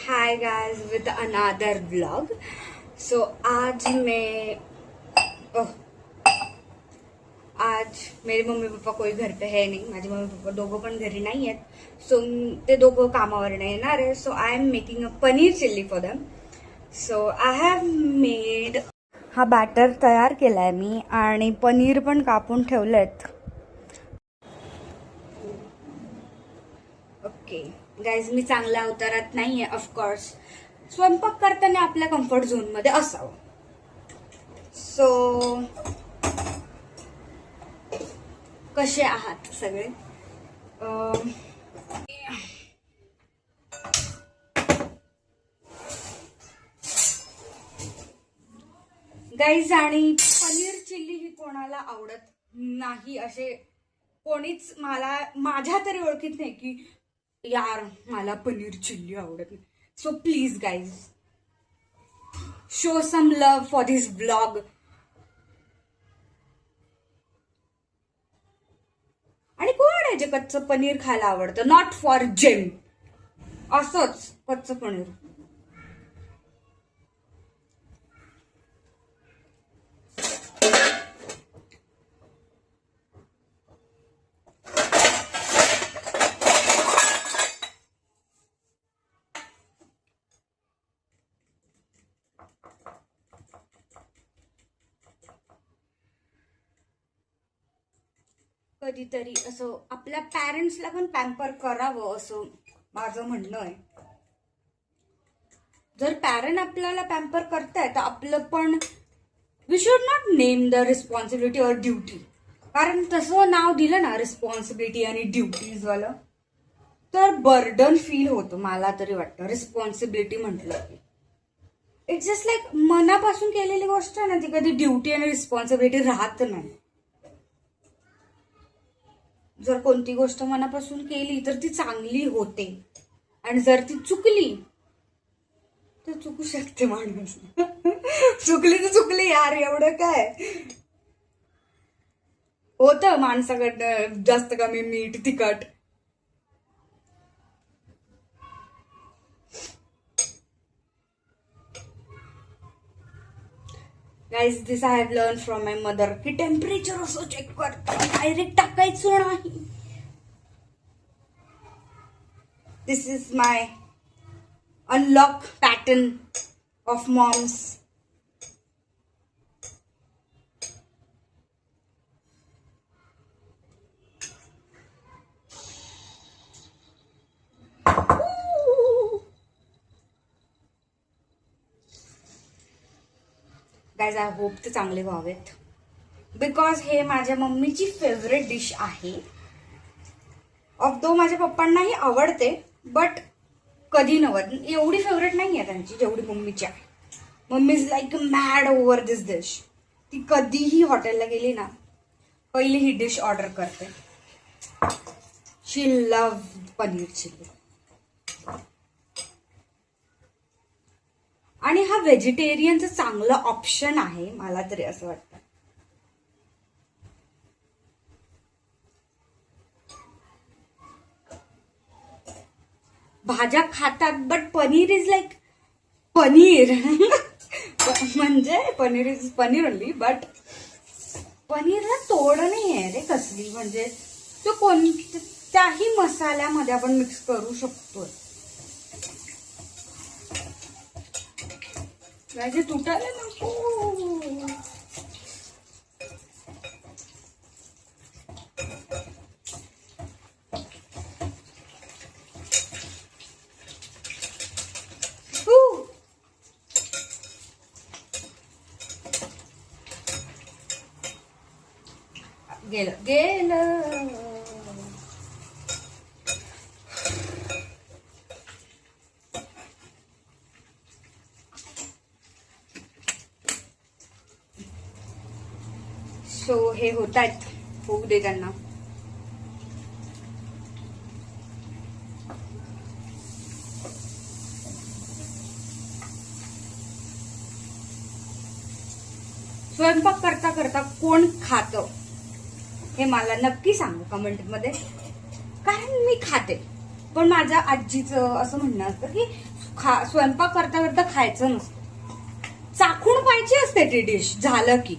Hi guys विद another vlog. So आज मेरे मम्मी पापा कोई घर पे है नहीं, माझे मम्मी पापा दोघं पण घरी नाही आहेत. सो ते दोघं कामावर नाही येणार आहे. So I am making a paneer chilli for them. So I have made हा बॅटर तयार केलाय मी आणि पनीर पण कापून ठेवलेत. ओके गाईज, मी चांगल्या अवतारात नाहीये. ऑफकोर्स स्वयंपाक करताना आपल्या कम्फर्ट झोन मध्ये असावं. सो कसे आहात सगळे? गाईज, आणि पनीर चिल्ली ही कोणाला आवडत नाही असे कोणीच माझ्या तरी ओळखीत नाही की यार मला पनीर चिल्ली आवडत नाही. So please guys, show some love for this blog. आणि कोण आहे जे कच्चं पनीर खायला आवडतं? नॉट फॉर जिम, असंच कच्चं पनीर. कधीतरी असं आपल्या पॅरेंट्सला पण पॅम्पर करावं असं माझं म्हणणं आहे. जर पॅरेंट आपल्याला पॅम्पर करताय तर आपलं पण we should not name the responsibility और ड्युटी. कारण तसं नाव दिलं ना रिस्पॉन्सिबिलिटी आणि ड्युटीज वालं तर बर्डन फील होतं. मला तरी वाटतं रिस्पॉन्सिबिलिटी म्हटलं की इट्स जस्ट लाईक मनापासून केलेली गोष्ट आहे ना, ती कधी ड्युटी आणि रिस्पॉन्सिबिलिटी राहत नाही. जर कोणती गोष्ट मनापासून केली तर ती चांगली होते आणि जर ती चुकली तर चुकू शकते माणूस. चुकली तर चुकली यार, एवढं काय होतं माणसाकडनं जास्त कमी मीठ तिखट. Guys, this I have learn from my mother की टेम्परेचर असं चेक करता डायरेक्ट टाकायचं नाही. This is my unlock pattern of moms. Guys, I hope ते चांगले व्हावेत बिकॉज हे माझ्या मम्मीची फेवरेट डिश आहे. ऑफ दो माझ्या पप्पांनाही आवडते बट कधी नव्हत एवढी फेवरेट नाही आहे त्यांची जेवढी मम्मीची आहे. Mummy is like mad over this dish. ती कधीही हॉटेलला गेली ना पहिली ही डिश ऑर्डर करते. शी लव्ह पनीर चिल्ली. आणि हा व्हेजिटेरियनचं चांगलं ऑप्शन आहे मला तरी असं वाटतं. भाज्या खातात but paneer is like paneer. म्हणजे paneer is paneer only but पनीरला तोड नाही आहे रे कसली. म्हणजे तो कोणत्याही मसाल्यामध्ये आपण मिक्स करू शकतो. राजे तुटायला नको. गेलं गेलं. सो हे होत आहेत, होऊ दे त्यांना. स्वयंपाक करता करता कोण खातं हे मला नक्की सांगा कमेंट मध्ये. कारण मी खाते पण माझ्या आजीचं असं म्हणणं असतं की स्वयंपाक करता करता खायचं नसतं, चाखून पाहिजे असते ती डिश झालं की,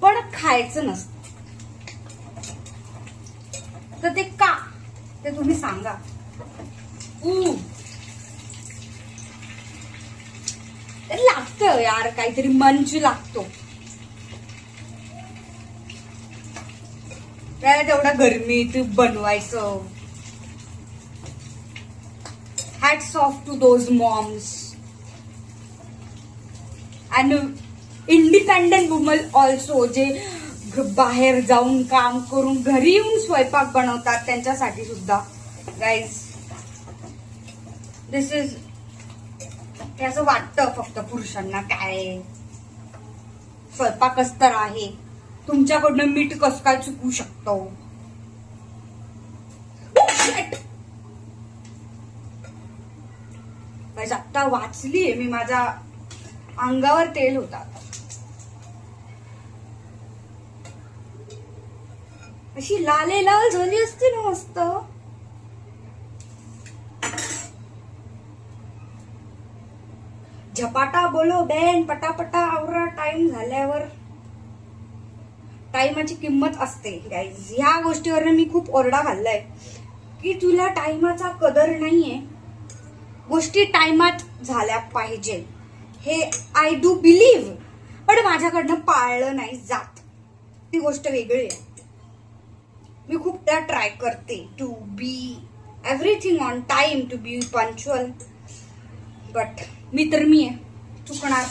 पण खायचं नसतं. तर ते का ते तुम्ही सांगा. लागतं यार, काहीतरी मंच लागतो. तेवढा गरमीत बनवायचं. Hats off to those moms and independent woman also, जे बाहेर जाऊन काम करून घरी येऊन स्वयंपाक बनवतात, त्यांच्यासाठी सुद्धा. गाईज, दिस इज, हे असं वाटतं फक्त पुरुषांना काय स्वयंपाकच तर आहे, तुमच्याकडनं मीठ कसं काय चुकू शकतो. आता वाचलीये मी, माझ्या अंगावर तेल होता. अशी लाले लाल झाली असती ना मस्त. झपाटा बोलो बेन, पटापटा आवरा. टाइम झाल्यावर टाइमाची किंमत असते गाईज. ह्या गोष्टीवर मी खूप ओरडा खाल्लाय की तुला टाइमाचा कदर नाहीये, गोष्टी टाइमात झाल्या पाहिजे. हे आय डू बिलीव्ह, पण माझ्याकडनं पाळलं नाही जात, ती गोष्ट वेगळी आहे. मी खूपदा ट्राय करते to be everything on time, to be punctual, but मी तर मी आहे, चुकणार.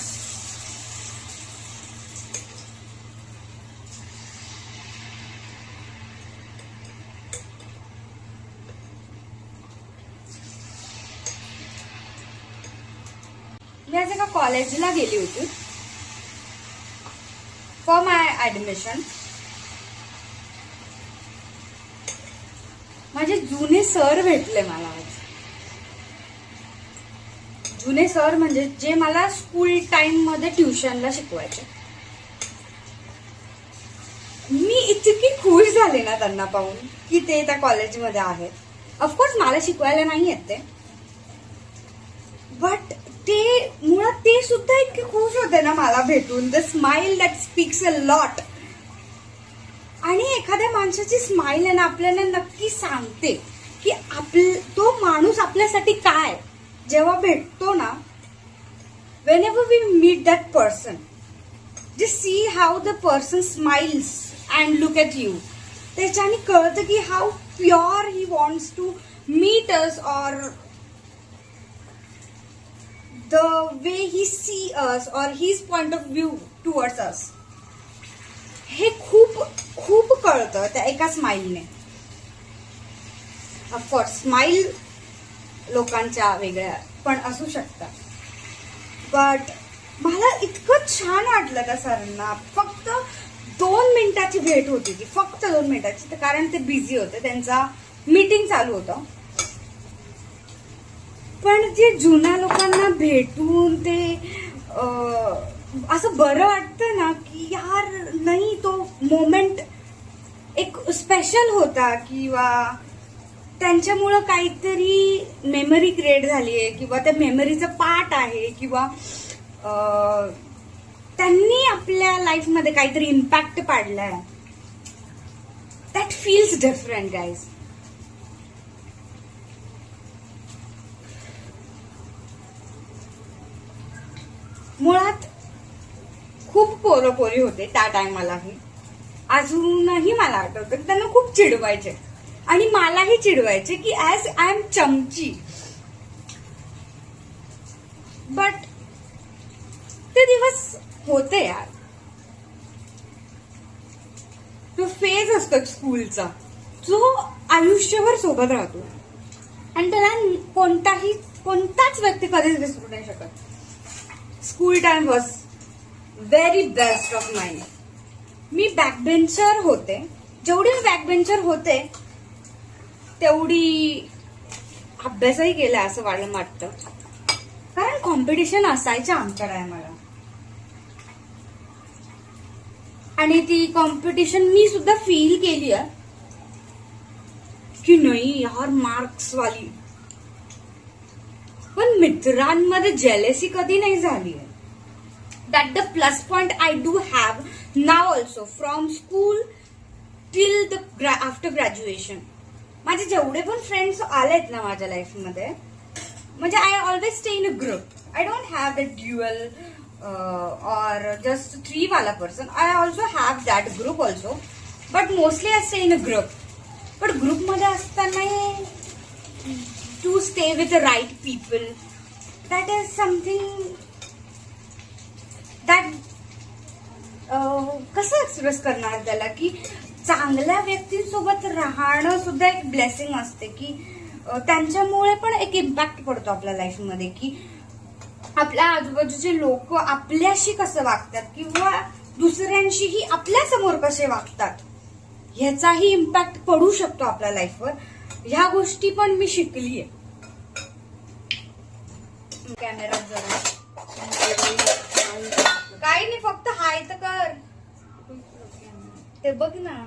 मी आज एका कॉलेजला गेली होती फॉर माय ऍडमिशन. माझे जुने सर भेटले मला आज. जुने सर म्हणजे जे मला स्कूल टाइम मध्ये ट्युशनला शिकवायचे. मी इतकी खुश झाले ना त्यांना पाहून की ते त्या कॉलेजमध्ये आहेत. ऑफकोर्स मला शिकवायला नाही येत ते, बट ते मुळात ते सुद्धा इतके खुश होते ना मला भेटून. The smile that speaks a lot. आणि एखाद्या माणसाची स्माइल आहे ना आपल्याला नक्की सांगते की तो माणूस आपल्यासाठी काय. जेव्हा भेटतो ना, whenever we meet that person, just see how the person smiles and look at you. त्याच्याने कळतं की how pure he wants to meet us, और the way he see us or his point of view towards us. हे खूप खूप कळतं त्या एका स्माइलने. ऑफकोर्स स्माइल लोकांच्या वेगळ्या पण असू शकतात, बट मला इतकं छान वाटलं त्या सरांना. फक्त 2 मिनिटाची भेट होती ती, फक्त 2 मिनिटाची, कारण ते बिझी होते, त्यांचा मीटिंग चालू होतं. पण जे जुन्या लोकांना भेटून ते असं बरं वाटतं ना की यार नाही, तो मोमेंट एक स्पेशल होता, किंवा त्यांच्यामुळं काहीतरी मेमरी क्रिएट झाली आहे, किंवा त्या मेमरीचं पार्ट आहे, किंवा त्यांनी आपल्या लाईफमध्ये काहीतरी इम्पॅक्ट पाडलाय. That feels different guys. मुळात खूप पोरपोरी होते त्या टायमालाही, अजूनही मला आठवतं की त्यांना खूप चिडवायचे आणि मलाही चिडवायचे की ऍज आय एम चमची. बट ते दिवस होते यार. तो फेज असतो स्कूलचा जो आयुष्यभर सोबत राहतो, आणि त्याला कोणताच व्यक्ती कधीच विसरू नाही शकत. School time was very best of mind. मी बॅकबेंचर होते. जेवढी मी बॅकबेंचर होते तेवढी अभ्यासही केला असं मला वाटतं, कारण कॉम्पिटिशन असायच्या आमच्या टायमाला. आणि ती कॉम्पिटिशन मी सुद्धा फील केली आहे की नाही यार, मार्क्स वाली मित्रांमध्ये जेलेसी कधी नाही झाली आहे. That the plus point I do have now also from school till the after graduation. माझे जेवढे पण फ्रेंड्स आलेत ना माझ्या लाईफमध्ये, म्हणजे I always stay in a group. I don't have the dual or just 3 wala person. I also have that group also, but mostly I stay in a group. But group मध्ये असताना to stay with the right people, that is something that कसं express करणार त्याला, की चांगल्या व्यक्तींसोबत राहणं सुद्धा एक ब्लेसिंग असते, की त्यांच्यामुळे पण एक इम्पॅक्ट पडतो आपल्या लाईफमध्ये, की आपल्या आजूबाजूचे लोक आपल्याशी कसं वागतात किंवा दुसऱ्यांशीही आपल्या समोर कसे वागतात ह्याचाही इम्पॅक्ट पडू शकतो आपल्या लाईफवर. ह्या गोष्टी पण मी शिकलीये. कॅमेरा जवळ काही नाही, फक्त हाय तर कर, ते बघ ना.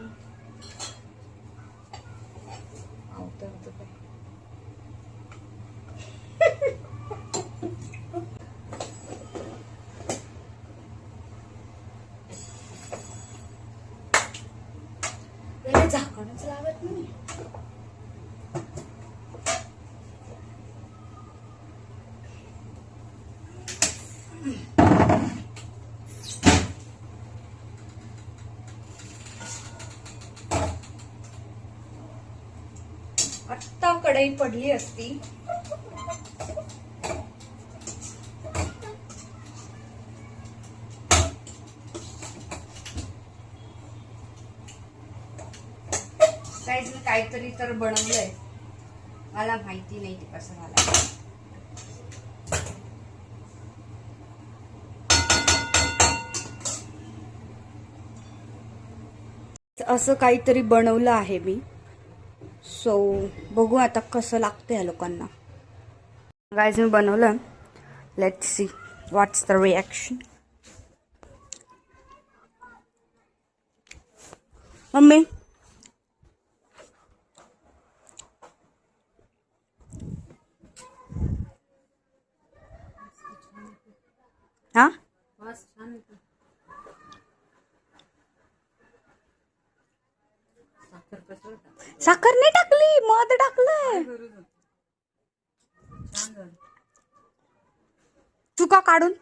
झाकणच लावत नाही. आत्ता कढई पडली असती. काहीतरी तर बनवलंय, मला माहिती नाही ते कसं झालं. असं काहीतरी बनवलं आहे मी. सो बघू आता कसं लागतं या लोकांना. गाईज मी बनवलं. Let's see what's the reaction. Mummy हा साखर नाही टाकली, मध टाकलंय. चुका काढून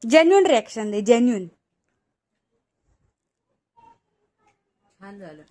जेन्युइन रिॲक्शन दे, जेन्युइन. छान झालं.